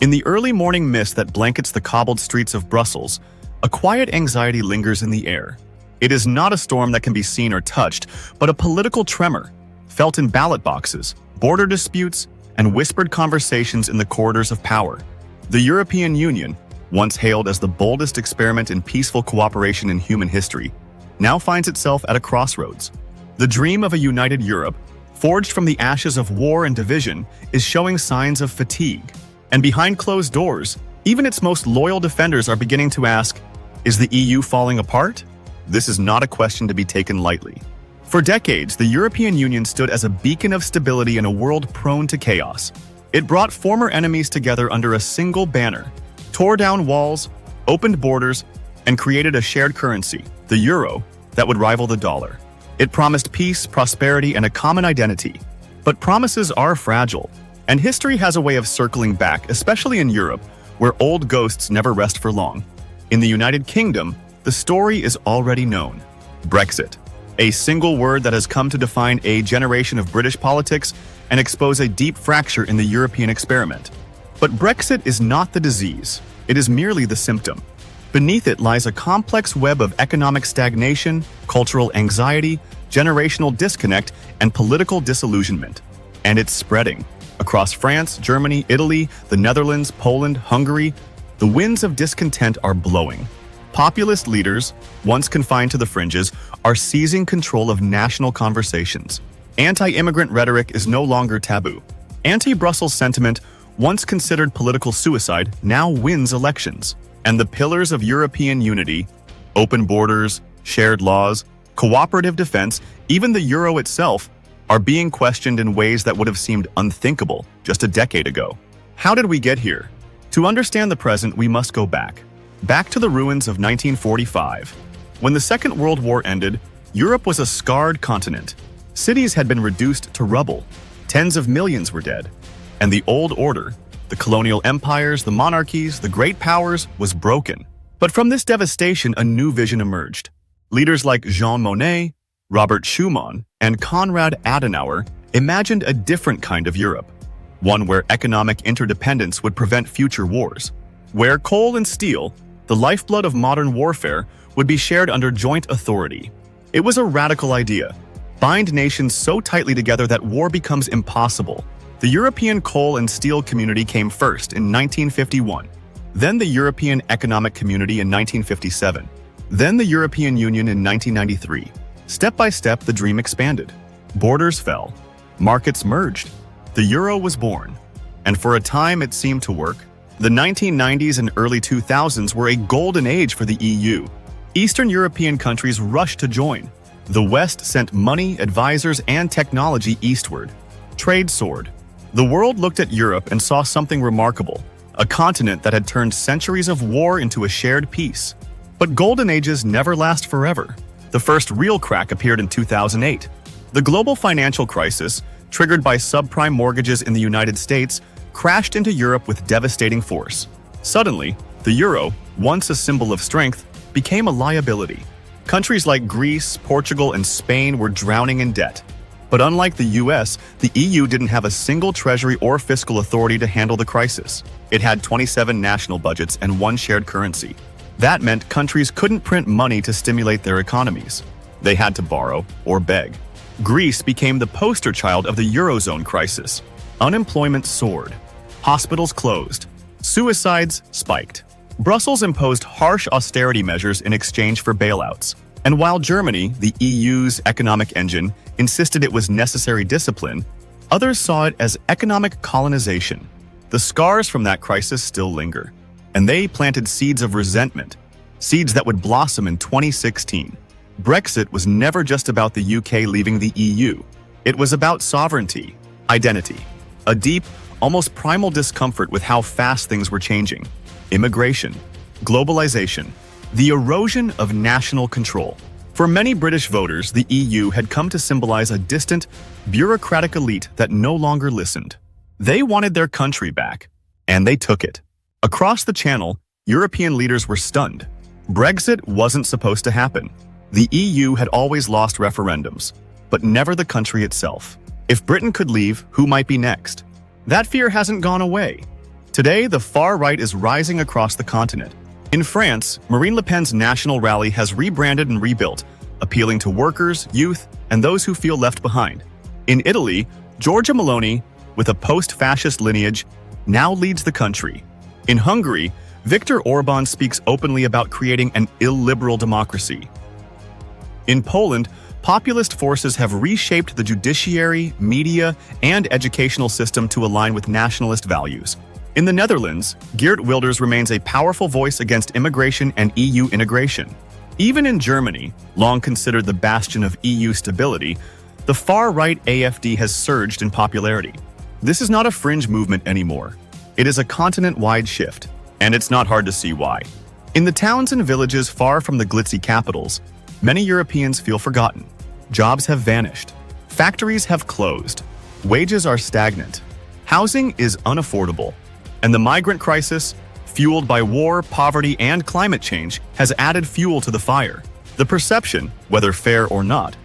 In the early morning mist that blankets the cobbled streets of Brussels, a quiet anxiety lingers in the air. It is not a storm that can be seen or touched, but a political tremor, felt in ballot boxes, border disputes, and whispered conversations in the corridors of power. The European Union, once hailed as the boldest experiment in peaceful cooperation in human history, now finds itself at a crossroads. The dream of a united Europe, forged from the ashes of war and division, is showing signs of fatigue. And behind closed doors, even its most loyal defenders are beginning to ask, is the EU falling apart? This is not a question to be taken lightly. For decades, the European Union stood as a beacon of stability in a world prone to chaos. It brought former enemies together under a single banner, tore down walls, opened borders, and created a shared currency, the euro, that would rival the dollar. It promised peace, prosperity, and a common identity. But promises are fragile, and history has a way of circling back, especially in Europe, where old ghosts never rest for long. In the United Kingdom, the story is already known. Brexit, a single word that has come to define a generation of British politics and expose a deep fracture in the European experiment. But Brexit is not the disease, it is merely the symptom. Beneath it lies a complex web of economic stagnation, cultural anxiety, generational disconnect, and political disillusionment. And it's spreading. Across France, Germany, Italy, the Netherlands, Poland, Hungary, the winds of discontent are blowing. Populist leaders, once confined to the fringes, are seizing control of national conversations. Anti-immigrant rhetoric is no longer taboo. Anti-Brussels sentiment, once considered political suicide, now wins elections. And the pillars of European unity, open borders, shared laws, cooperative defense, even the euro itself, are being questioned in ways that would have seemed unthinkable just a decade ago. How did we get here? To understand the present, we must go back to the ruins of 1945. When the Second World War ended, Europe was a scarred continent. Cities had been reduced to rubble. Tens of millions were dead. And the old order, the colonial empires, the monarchies, the great powers, was broken. But from this devastation, a new vision emerged. Leaders like Jean Monnet, Robert Schuman, and Konrad Adenauer imagined a different kind of Europe, one where economic interdependence would prevent future wars, where coal and steel, the lifeblood of modern warfare, would be shared under joint authority. It was a radical idea. Bind nations so tightly together that war becomes impossible. The European coal and steel community came first in 1951, then the European Economic Community in 1957, then the European Union in 1993. Step by step, the dream expanded. Borders fell. Markets merged. The euro was born. And for a time, it seemed to work. The 1990s and early 2000s were a golden age for the EU. Eastern European countries rushed to join. The West sent money, advisors, and technology eastward. Trade soared. The world looked at Europe and saw something remarkable, a continent that had turned centuries of war into a shared peace. But golden ages never last forever. The first real crack appeared in 2008. The global financial crisis, triggered by subprime mortgages in the United States, crashed into Europe with devastating force. Suddenly, the euro, once a symbol of strength, became a liability. Countries like Greece, Portugal, and Spain were drowning in debt. But unlike the US, the EU didn't have a single treasury or fiscal authority to handle the crisis. It had 27 national budgets and one shared currency. That meant countries couldn't print money to stimulate their economies. They had to borrow or beg. Greece became the poster child of the Eurozone crisis. Unemployment soared. Hospitals closed. Suicides spiked. Brussels imposed harsh austerity measures in exchange for bailouts. And while Germany, the EU's economic engine, insisted it was necessary discipline, others saw it as economic colonization. The scars from that crisis still linger, and they planted seeds of resentment, seeds that would blossom in 2016. Brexit was never just about the UK leaving the EU. It was about sovereignty, identity, a deep, almost primal discomfort with how fast things were changing. Immigration, globalization, the erosion of national control. For many British voters, the EU had come to symbolize a distant, bureaucratic elite that no longer listened. They wanted their country back, and they took it. Across the Channel, European leaders were stunned. Brexit wasn't supposed to happen. The EU had always lost referendums, but never the country itself. If Britain could leave, who might be next? That fear hasn't gone away. Today, the far right is rising across the continent. In France, Marine Le Pen's national rally has rebranded and rebuilt, appealing to workers, youth, and those who feel left behind. In Italy, Giorgia Meloni, with a post-fascist lineage, now leads the country. In Hungary, Viktor Orban speaks openly about creating an illiberal democracy. In Poland, populist forces have reshaped the judiciary, media, and educational system to align with nationalist values. In the Netherlands, Geert Wilders remains a powerful voice against immigration and EU integration. Even in Germany, long considered the bastion of EU stability, the far-right AfD has surged in popularity. This is not a fringe movement anymore. It is a continent-wide shift, and it's not hard to see why. In the towns and villages far from the glitzy capitals, many Europeans feel forgotten. Jobs have vanished. Factories have closed. Wages are stagnant. Housing is unaffordable. And the migrant crisis, fueled by war, poverty, and climate change, has added fuel to the fire. The perception, whether fair or not,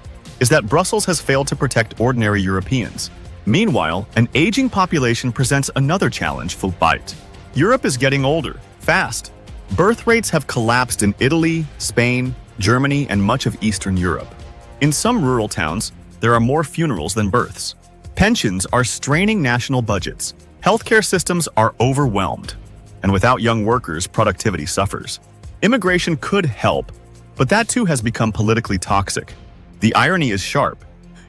is that Brussels has failed to protect ordinary Europeans. Meanwhile, an aging population presents another challenge for bite. Europe is getting older, fast. Birth rates have collapsed in Italy, Spain, Germany, and much of Eastern Europe. In some rural towns, there are more funerals than births. Pensions are straining national budgets. Healthcare systems are overwhelmed. And without young workers, productivity suffers. Immigration could help, but that too has become politically toxic. The irony is sharp.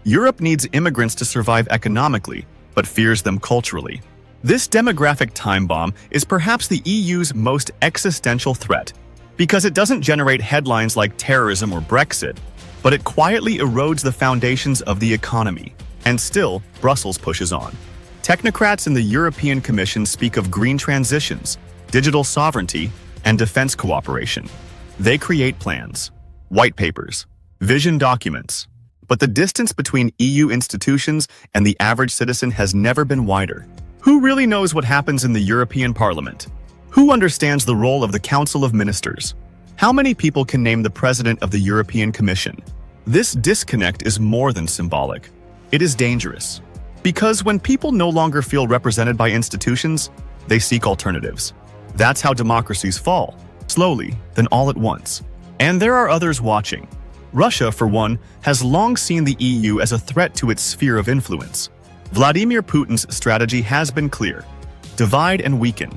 Europe needs immigrants to survive economically, but fears them culturally. This demographic time bomb is perhaps the EU's most existential threat, because it doesn't generate headlines like terrorism or Brexit, but it quietly erodes the foundations of the economy. And still, Brussels pushes on. Technocrats in the European Commission speak of green transitions, digital sovereignty, and defense cooperation. They create plans, white papers, vision documents. But the distance between EU institutions and the average citizen has never been wider. Who really knows what happens in the European Parliament? Who understands the role of the Council of Ministers? How many people can name the President of the European Commission? This disconnect is more than symbolic. It is dangerous. Because when people no longer feel represented by institutions, they seek alternatives. That's how democracies fall, slowly, then all at once. And there are others watching. Russia, for one, has long seen the EU as a threat to its sphere of influence. Vladimir Putin's strategy has been clear: divide and weaken.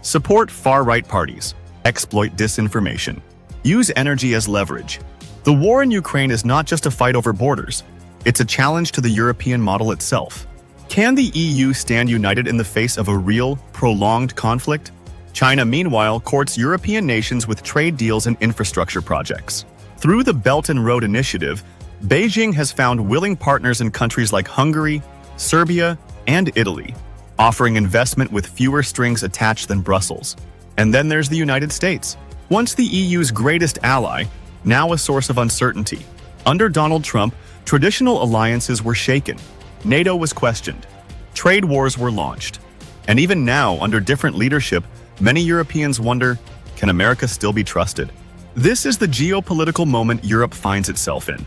Support far-right parties. Exploit disinformation. Use energy as leverage. The war in Ukraine is not just a fight over borders. It's a challenge to the European model itself. Can the EU stand united in the face of a real, prolonged conflict? China, meanwhile, courts European nations with trade deals and infrastructure projects. Through the Belt and Road Initiative, Beijing has found willing partners in countries like Hungary, Serbia, and Italy, offering investment with fewer strings attached than Brussels. And then there's the United States, once the EU's greatest ally, now a source of uncertainty. Under Donald Trump, traditional alliances were shaken. NATO was questioned. Trade wars were launched. And even now, under different leadership, many Europeans wonder, can America still be trusted? This is the geopolitical moment Europe finds itself in.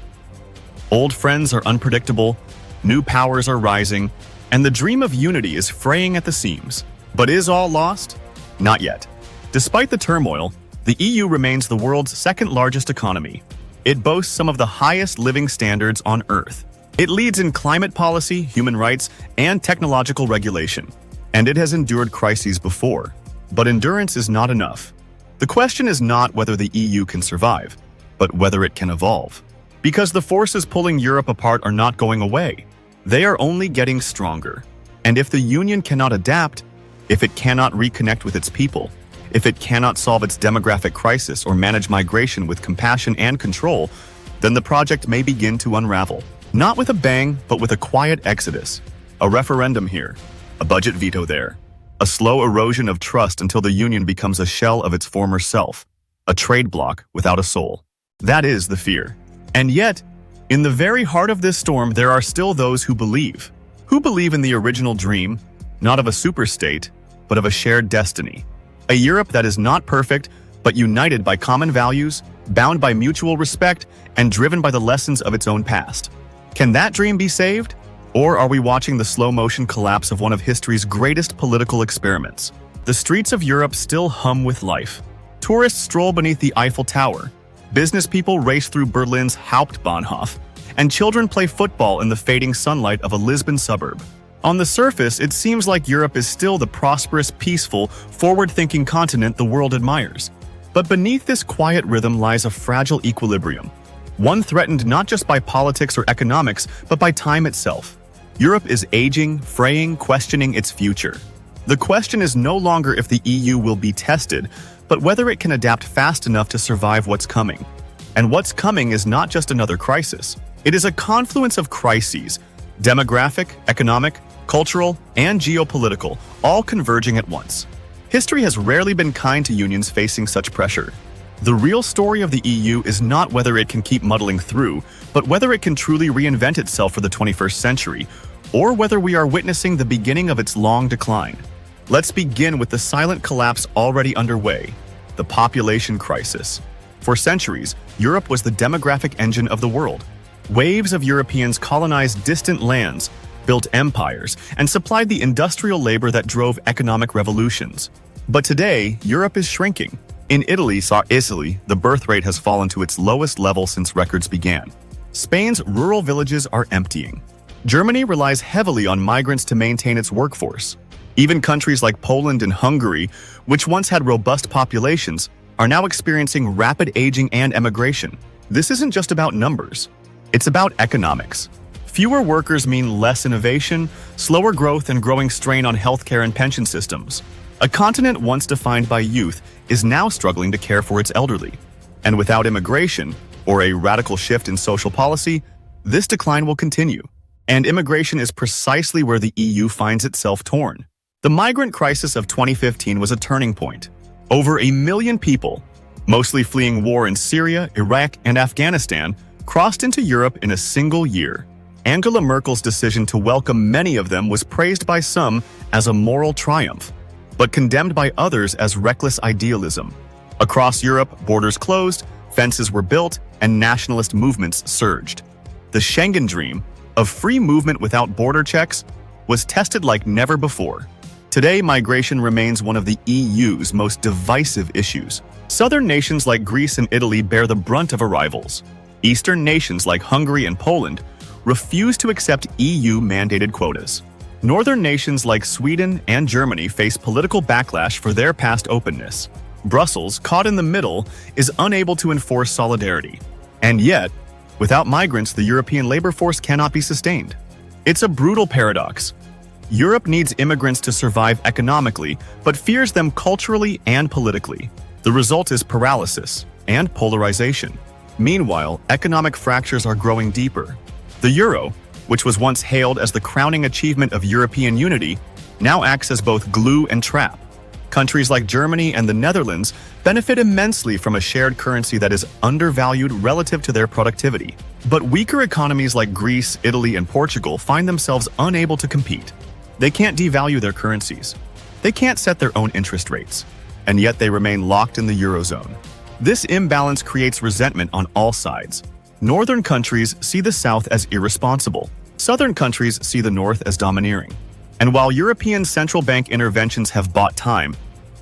Old friends are unpredictable, new powers are rising, and the dream of unity is fraying at the seams. But is all lost? Not yet. Despite the turmoil, the EU remains the world's second-largest economy. It boasts some of the highest living standards on Earth. It leads in climate policy, human rights, and technological regulation. And it has endured crises before. But endurance is not enough. The question is not whether the EU can survive, but whether it can evolve. Because the forces pulling Europe apart are not going away. They are only getting stronger. And if the Union cannot adapt, if it cannot reconnect with its people, if it cannot solve its demographic crisis or manage migration with compassion and control, then the project may begin to unravel. Not with a bang, but with a quiet exodus. A referendum here, a budget veto there. A slow erosion of trust until the Union becomes a shell of its former self. A trade bloc without a soul. That is the fear. And yet, in the very heart of this storm, there are still those who believe. Who believe in the original dream, not of a superstate, but of a shared destiny. A Europe that is not perfect, but united by common values, bound by mutual respect, and driven by the lessons of its own past. Can that dream be saved? Or are we watching the slow-motion collapse of one of history's greatest political experiments? The streets of Europe still hum with life. Tourists stroll beneath the Eiffel Tower. Business people race through Berlin's Hauptbahnhof. And children play football in the fading sunlight of a Lisbon suburb. On the surface, it seems like Europe is still the prosperous, peaceful, forward-thinking continent the world admires. But beneath this quiet rhythm lies a fragile equilibrium. One threatened not just by politics or economics, but by time itself. Europe is aging, fraying, questioning its future. The question is no longer if the EU will be tested, but whether it can adapt fast enough to survive what's coming. And what's coming is not just another crisis. It is a confluence of crises, demographic, economic, cultural, and geopolitical, all converging at once. History has rarely been kind to unions facing such pressure. The real story of the EU is not whether it can keep muddling through, but whether it can truly reinvent itself for the 21st century, or whether we are witnessing the beginning of its long decline. Let's begin with the silent collapse already underway, the population crisis. For centuries, Europe was the demographic engine of the world. Waves of Europeans colonized distant lands, built empires, and supplied the industrial labor that drove economic revolutions. But today, Europe is shrinking. In Italy, the birth rate has fallen to its lowest level since records began. Spain's rural villages are emptying. Germany relies heavily on migrants to maintain its workforce. Even countries like Poland and Hungary, which once had robust populations, are now experiencing rapid aging and emigration. This isn't just about numbers. It's about economics. Fewer workers mean less innovation, slower growth, and growing strain on healthcare and pension systems. A continent once defined by youth is now struggling to care for its elderly. And without immigration, or a radical shift in social policy, this decline will continue. And immigration is precisely where the EU finds itself torn. The migrant crisis of 2015 was a turning point. Over 1 million people, mostly fleeing war in Syria, Iraq, and Afghanistan, crossed into Europe in a single year. Angela Merkel's decision to welcome many of them was praised by some as a moral triumph, but condemned by others as reckless idealism. Across Europe, borders closed, fences were built, and nationalist movements surged. The Schengen dream of free movement without border checks was tested like never before. Today, migration remains one of the EU's most divisive issues. Southern nations like Greece and Italy bear the brunt of arrivals. Eastern nations like Hungary and Poland refuse to accept EU-mandated quotas. Northern nations like Sweden and Germany face political backlash for their past openness. Brussels, caught in the middle, is unable to enforce solidarity. And yet, without migrants, the European labor force cannot be sustained. It's a brutal paradox. Europe needs immigrants to survive economically, but fears them culturally and politically. The result is paralysis and polarization. Meanwhile, economic fractures are growing deeper. The euro, which was once hailed as the crowning achievement of European unity, now acts as both glue and trap. Countries like Germany and the Netherlands benefit immensely from a shared currency that is undervalued relative to their productivity. But weaker economies like Greece, Italy, and Portugal find themselves unable to compete. They can't devalue their currencies. They can't set their own interest rates. And yet they remain locked in the Eurozone. This imbalance creates resentment on all sides. Northern countries see the South as irresponsible. Southern countries see the North as domineering. And while European central bank interventions have bought time,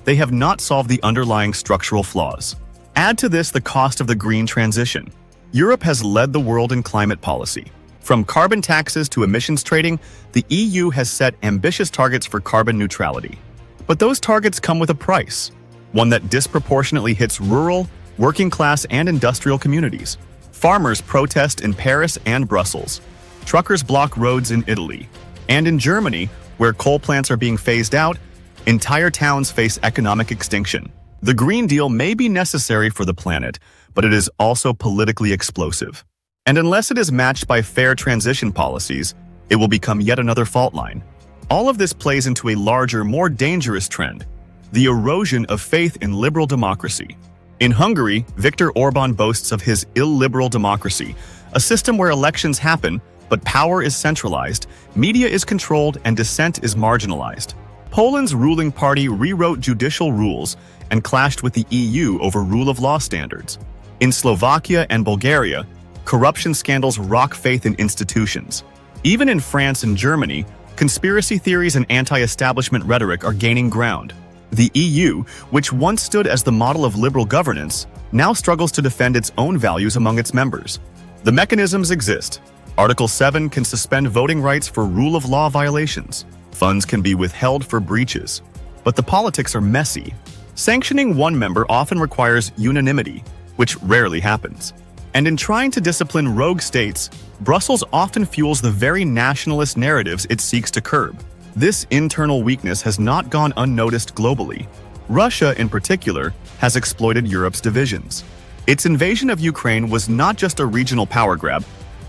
they have not solved the underlying structural flaws. Add to this the cost of the green transition. Europe has led the world in climate policy. From carbon taxes to emissions trading, the EU has set ambitious targets for carbon neutrality. But those targets come with a price, one that disproportionately hits rural, working-class, and industrial communities. Farmers protest in Paris and Brussels. Truckers block roads in Italy. And in Germany, where coal plants are being phased out, entire towns face economic extinction. The Green Deal may be necessary for the planet, but it is also politically explosive. And unless it is matched by fair transition policies, it will become yet another fault line. All of this plays into a larger, more dangerous trend: the erosion of faith in liberal democracy. In Hungary, Viktor Orban boasts of his illiberal democracy, a system where elections happen, but power is centralized, media is controlled, and dissent is marginalized. Poland's ruling party rewrote judicial rules and clashed with the EU over rule of law standards. In Slovakia and Bulgaria, corruption scandals rock faith in institutions. Even in France and Germany, conspiracy theories and anti-establishment rhetoric are gaining ground. The EU, which once stood as the model of liberal governance, now struggles to defend its own values among its members. The mechanisms exist. Article 7 can suspend voting rights for rule of law violations. Funds can be withheld for breaches. But the politics are messy. Sanctioning one member often requires unanimity, which rarely happens. And in trying to discipline rogue states, Brussels often fuels the very nationalist narratives it seeks to curb. This internal weakness has not gone unnoticed globally. Russia, in particular, has exploited Europe's divisions. Its invasion of Ukraine was not just a regional power grab,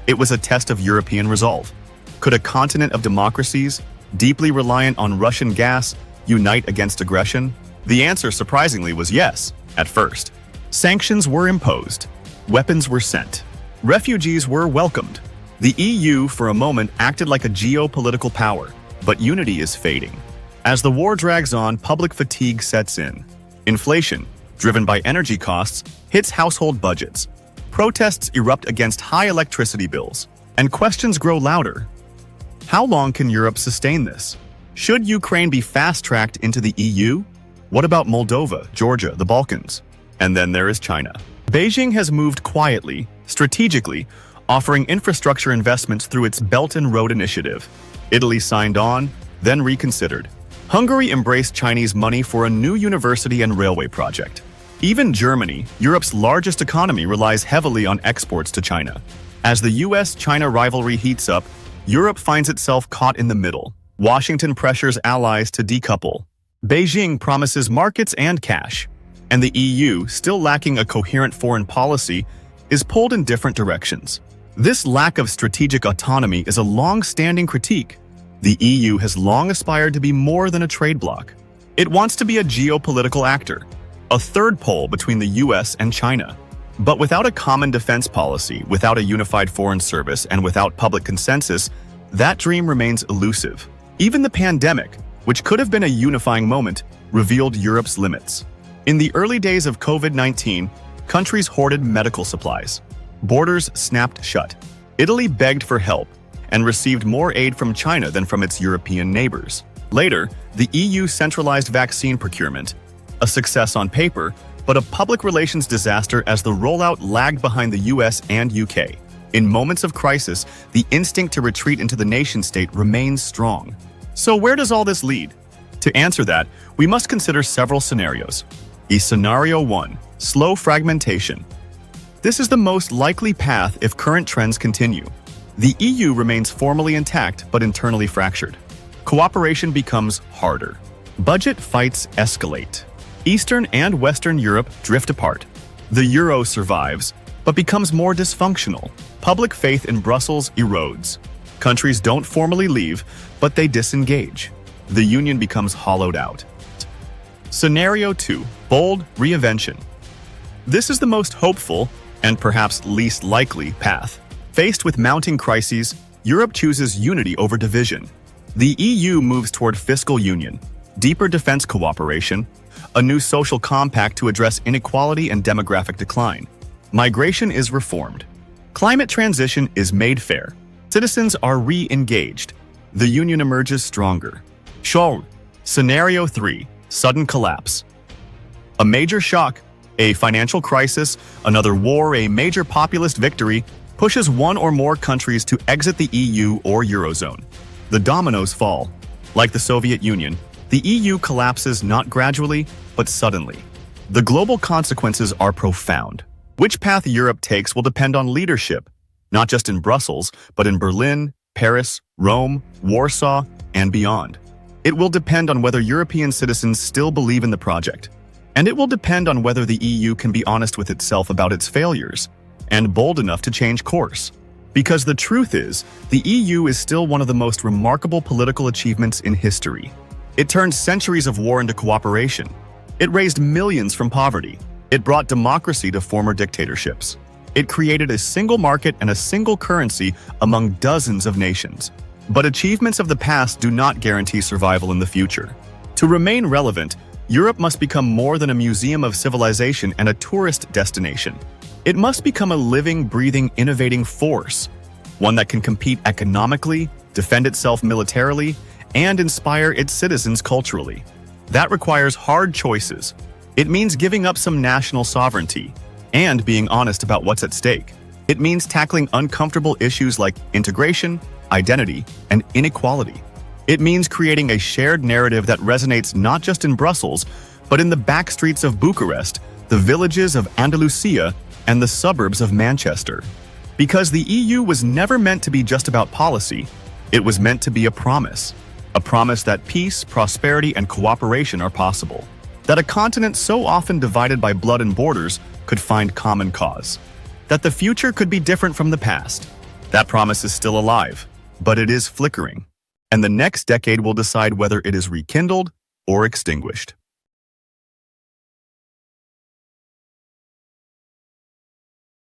it was a test of European resolve. Could a continent of democracies, deeply reliant on Russian gas, unite against aggression? The answer, surprisingly, was yes, at first. Sanctions were imposed. Weapons were sent. Refugees were welcomed. The EU, for a moment, acted like a geopolitical power, but unity is fading. As the war drags on, public fatigue sets in. Inflation, driven by energy costs, hits household budgets. Protests erupt against high electricity bills, and questions grow louder. How long can Europe sustain this? Should Ukraine be fast-tracked into the EU? What about Moldova, Georgia, the Balkans? And then there is China. Beijing has moved quietly, strategically, offering infrastructure investments through its Belt and Road Initiative. Italy signed on, then reconsidered. Hungary embraced Chinese money for a new university and railway project. Even Germany, Europe's largest economy, relies heavily on exports to China. As the US-China rivalry heats up, Europe finds itself caught in the middle. Washington pressures allies to decouple. Beijing promises markets and cash. And the EU, still lacking a coherent foreign policy, is pulled in different directions. This lack of strategic autonomy is a long-standing critique. The EU has long aspired to be more than a trade bloc. It wants to be a geopolitical actor, a third pole between the US and China. But without a common defense policy, without a unified foreign service, and without public consensus, that dream remains elusive. Even the pandemic, which could have been a unifying moment, revealed Europe's limits. In the early days of COVID-19, countries hoarded medical supplies. Borders snapped shut. Italy begged for help and received more aid from China than from its European neighbors. Later, the EU centralized vaccine procurement, a success on paper, but a public relations disaster as the rollout lagged behind the US and UK. In moments of crisis, the instinct to retreat into the nation-state remains strong. So where does all this lead? To answer that, we must consider several scenarios. Scenario 1. Slow fragmentation. This is the most likely path if current trends continue. The EU remains formally intact but internally fractured. Cooperation becomes harder. Budget fights escalate. Eastern and Western Europe drift apart. The euro survives, but becomes more dysfunctional. Public faith in Brussels erodes. Countries don't formally leave, but they disengage. The union becomes hollowed out. Scenario 2. Bold reinvention. This is the most hopeful, and perhaps least likely, path. Faced with mounting crises, Europe chooses unity over division. The EU moves toward fiscal union, deeper defense cooperation, a new social compact to address inequality and demographic decline. Migration is reformed. Climate transition is made fair. Citizens are re-engaged. The union emerges stronger. Scenario 3. Sudden collapse. A major shock, a financial crisis, another war, a major populist victory pushes one or more countries to exit the EU or Eurozone. The dominoes fall. Like the Soviet Union, the EU collapses not gradually, but suddenly. The global consequences are profound. Which path Europe takes will depend on leadership, not just in Brussels, but in Berlin, Paris, Rome, Warsaw, and beyond. It will depend on whether European citizens still believe in the project. And it will depend on whether the EU can be honest with itself about its failures, and bold enough to change course. Because the truth is, the EU is still one of the most remarkable political achievements in history. It turned centuries of war into cooperation. It raised millions from poverty. It brought democracy to former dictatorships. It created a single market and a single currency among dozens of nations. But achievements of the past do not guarantee survival in the future. To remain relevant, Europe must become more than a museum of civilization and a tourist destination. It must become a living, breathing, innovating force, one that can compete economically, defend itself militarily, and inspire its citizens culturally. That requires hard choices. It means giving up some national sovereignty and being honest about what's at stake. It means tackling uncomfortable issues like integration, identity, and inequality. It means creating a shared narrative that resonates not just in Brussels, but in the backstreets of Bucharest, the villages of Andalusia, and the suburbs of Manchester. Because the EU was never meant to be just about policy, it was meant to be a promise that peace, prosperity, and cooperation are possible, that a continent so often divided by blood and borders could find common cause, that the future could be different from the past. That promise is still alive, but it is flickering, and the next decade will decide whether it is rekindled or extinguished.